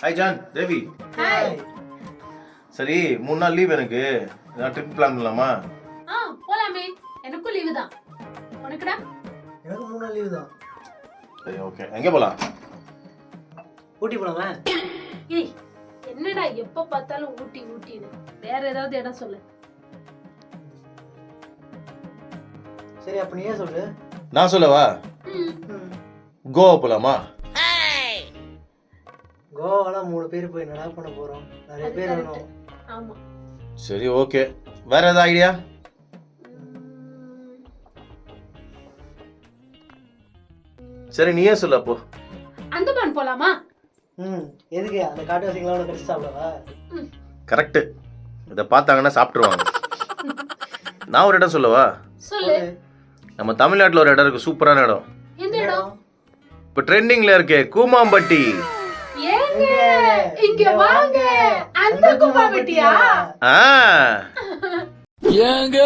Hi John, தேவி. Hi. சரி 3 நாள் leave எனக்கு. நான் ட்ரிப் பிளான் பண்ணலாமா? போலாமே. எனக்கும் லீவு தான். உனக்குடா? எனக்கு 3 நாள் லீவு தான். சரி ஓகே. எங்க போலாம்? ஊட்டி போலாமா? ஏய், என்னடா எப்ப பார்த்தாலும் ஊட்டி ஊட்டின்னு. வேற ஏதாவது இடம் சொல்லு. சரி அப்ப நீயே சொல்லு. நான் சொல்லவா? கோவா போலாமா? கோவாலாம் 3 பேர் போய் என்னடா பண்ண போறோம்? நிறைய அது பேர் correct. வேணும். ஆமா. சரி ஓகே. வேற ஏதாவது ஐடியா? சரி நீயே சொல்லு அப்போ. அந்தமான் போலாமா? எதுக்கு அந்த காட்டுவாசிங்களோட கடிச்சு சாப்பிடவா? கரெக்ட். இதை பார்த்தாங்கன்னா சாப்பிட்டுருவாங்க. நான் ஒரு இடம் சொல்லவா? சொல்லு. நம்ம தமிழ்நாட்டில் ஒரு இடம் இருக்கு, சூப்பரான இடம். எந்த இடம்? இப்போ ட்ரெண்டிங்ல இருக்கே, கூமாம்பட்டி. ஏங்க இங்க வாங்க. அந்த குமாபட்டியா? ஆ ஏங்க